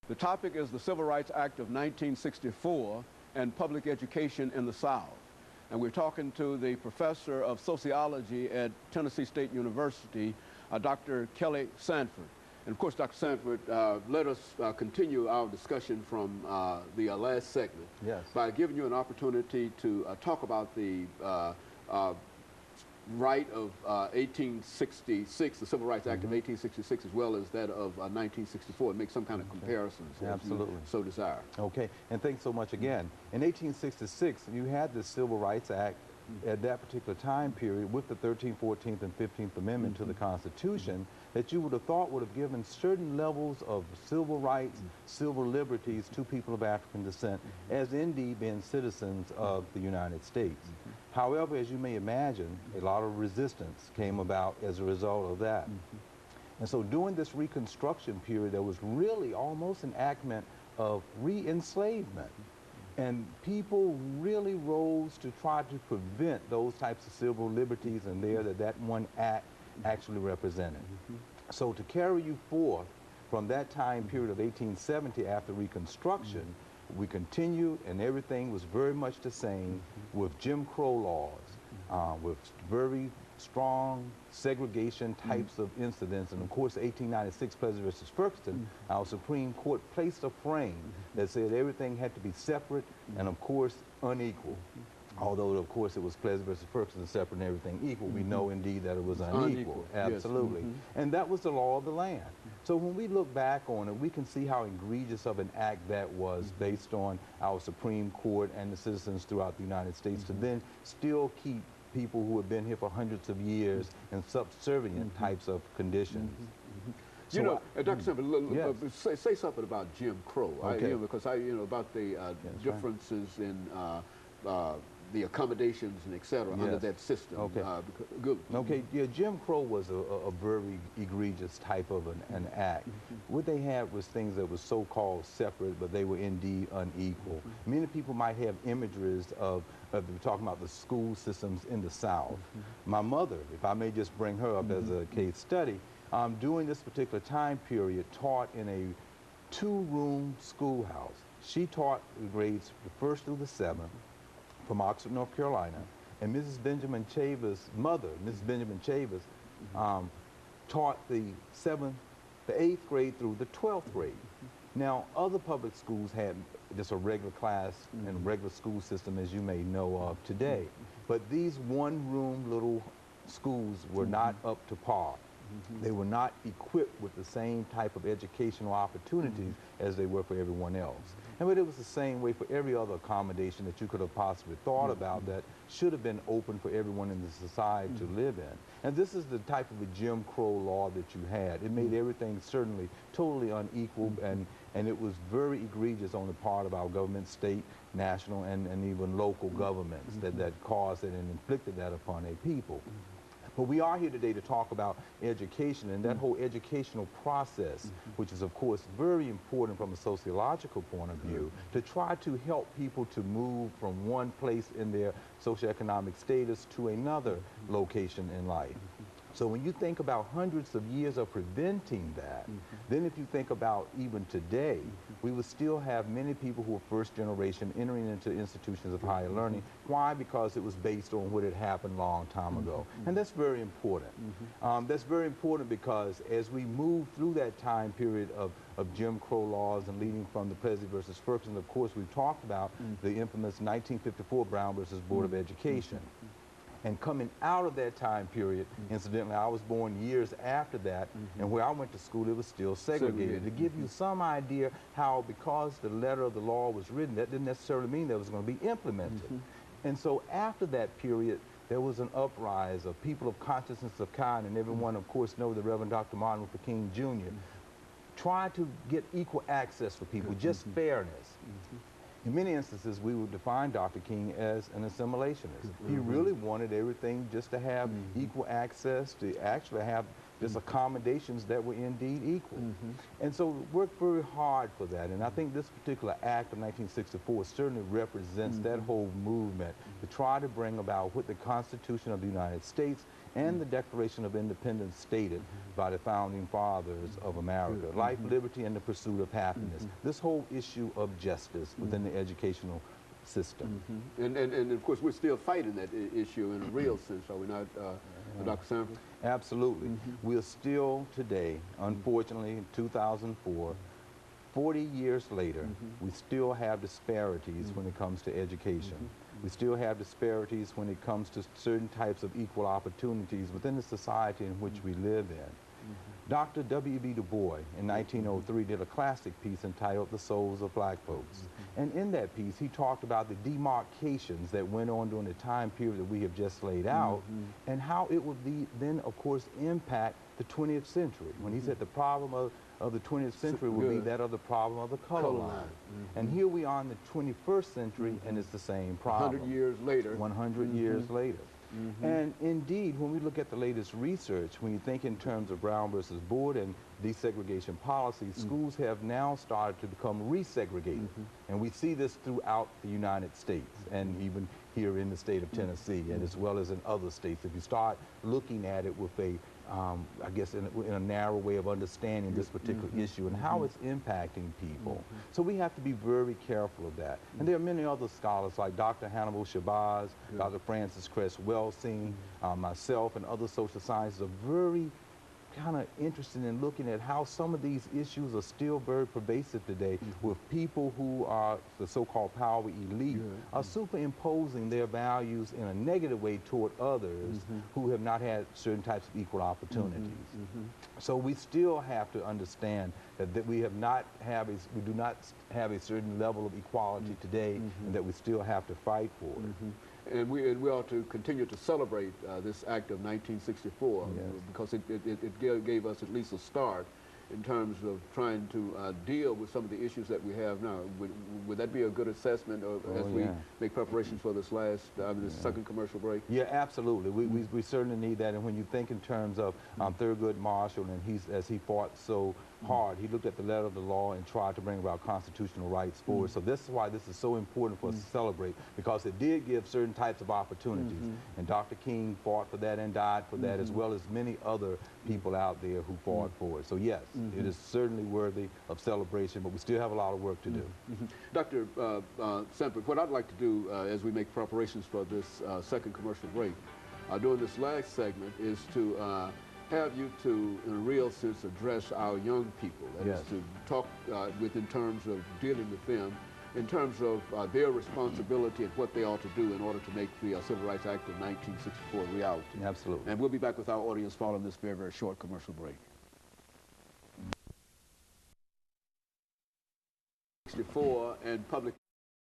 The topic is the Civil Rights Act of 1964 and public education in the South. And we're talking to the professor of sociology at Tennessee State University, Dr. Kelly Sanford. And of course, Dr. Sanford, let us continue our discussion from the last segment by giving you an opportunity to talk about the right of 1866, the Civil Rights Act of 1866, as well as that of 1964, and make some kind of comparisons. Absolutely. If you so desire. Okay, and thanks so much again. In 1866, you had the Civil Rights Act at that particular time period with the 13th, 14th, and 15th Amendment to the Constitution that you would have thought would have given certain levels of civil rights, civil liberties to people of African descent as indeed being citizens of the United States. However, as you may imagine, a lot of resistance came about as a result of that. And so during this Reconstruction period, there was really almost an enactment of re-enslavement. And people really rose to try to prevent those types of civil liberties and that one act actually represented. So to carry you forth from that time period of 1870 after Reconstruction, we continued and everything was very much the same with Jim Crow laws, with very strong segregation types of incidents. And of course, 1896 Plessy versus Ferguson, our Supreme Court placed a frame that said everything had to be separate and of course unequal. Although of course it was Plessy versus Ferguson, separate and everything equal, we know indeed that it was unequal. Absolutely. And that was the law of the land. So when we look back on it, we can see how egregious of an act that was based on our Supreme Court and the citizens throughout the United States to then still keep people who have been here for hundreds of years in subservient types of conditions. So, you know, Dr. Sanford, say something about Jim Crow. Okay. Because about the differences in the accommodations and et cetera under that system. Okay. Good. Okay, yeah, Jim Crow was a very egregious type of an act. What they had was things that were so-called separate, but they were indeed unequal. Many people might have images of we're talking about the school systems in the South. My mother, if I may just bring her up as a case study, during this particular time period, taught in a 2-room schoolhouse. She taught the grades the 1st through the 7th from Oxford, North Carolina, and Mrs. Benjamin Chavis' mother, Mrs. Benjamin Chavis, taught the 8th grade through the 12th grade. Now, other public schools had just a regular class and a regular school system, as you may know of today. But these 1-room little schools were not up to par. They were not equipped with the same type of educational opportunities as they were for everyone else. But it was the same way for every other accommodation that you could have possibly thought about that should have been open for everyone in the society to live in. And this is the type of a Jim Crow law that you had. It made everything certainly totally unequal, and it was very egregious on the part of our government, state, national, and even local governments that caused it and inflicted that upon a people. But we are here today to talk about education and that whole educational process, which is, of course, very important from a sociological point of view, to try to help people to move from one place in their socioeconomic status to another location in life. So when you think about hundreds of years of preventing that, then if you think about even today, we would still have many people who are first generation entering into institutions of higher learning. Why? Because it was based on what had happened a long time ago. And that's very important. That's very important because as we move through that time period of Jim Crow laws and leading from the Plessy versus Ferguson, of course, we've talked about the infamous 1954 Brown versus Board of Education. And coming out of that time period, incidentally, I was born years after that, and where I went to school, it was still segregated. To give you some idea how, because the letter of the law was written, that didn't necessarily mean that it was going to be implemented. And so after that period, there was an uprise of people of consciousness of kind, and everyone, of course, knows the Reverend Dr. Martin Luther King Jr., tried to get equal access for people, just fairness. In many instances, we would define Dr. King as an assimilationist. He really wanted everything just to have equal access, to actually have just accommodations that were indeed equal. And so worked very hard for that. And I think this particular act of 1964 certainly represents that whole movement to try to bring about what the Constitution of the United States and the Declaration of Independence stated by the founding fathers of America. Life, liberty, and the pursuit of happiness. This whole issue of justice within the educational system. And of course, we're still fighting that issue in a real sense, are we not, Dr. Sanford? Absolutely. We are still today, unfortunately, in 2004, 40 years later, we still have disparities when it comes to education. We still have disparities when it comes to certain types of equal opportunities within the society in which we live in. Dr. W.B. Du Bois in 1903 did a classic piece entitled The Souls of Black Folks. And in that piece, he talked about the demarcations that went on during the time period that we have just laid out and how it would be then, of course, impact the 20th century. When he said the problem of the 20th century would be that of the problem of the color line. And here we are in the 21st century, and it's the same problem. 100 years later. 100 years later. And indeed, when we look at the latest research, when you think in terms of Brown versus Board and desegregation policies, schools have now started to become resegregated. And we see this throughout the United States and even here in the state of Tennessee and as well as in other states. If you start looking at it with a I guess in a narrow way of understanding this particular issue and how it's impacting people. So we have to be very careful of that. And there are many other scholars like Dr. Hannibal Shabazz, Dr. Francis Cress Welsing, myself, and other social scientists are very kind of interested in looking at how some of these issues are still very pervasive today with people who are the so-called power elite are superimposing their values in a negative way toward others who have not had certain types of equal opportunities. So we still have to understand that we do not have a certain level of equality today and that we still have to fight for it. And we ought to continue to celebrate this act of 1964 because it gave us at least a start in terms of trying to deal with some of the issues that we have now. Would that be a good assessment as we make preparations for this last, this second commercial break? Yeah, absolutely. We certainly need that. And when you think in terms of Thurgood Marshall and as he fought so hard, he looked at the letter of the law and tried to bring about constitutional rights forward. So this is why this is so important for us to celebrate, because it did give certain types of opportunities. And Dr. King fought for that and died for that, as well as many other people out there who fought for it. So yes, it is certainly worthy of celebration, but we still have a lot of work to do. Dr. Sanford, what I'd like to do as we make preparations for this second commercial break, during this last segment, is to have you to, in a real sense, address our young people. That is to talk in terms of dealing with them, in terms of their responsibility and what they ought to do in order to make the Civil Rights Act of 1964 a reality. Absolutely. And we'll be back with our audience following this very, very short commercial break. 64 and public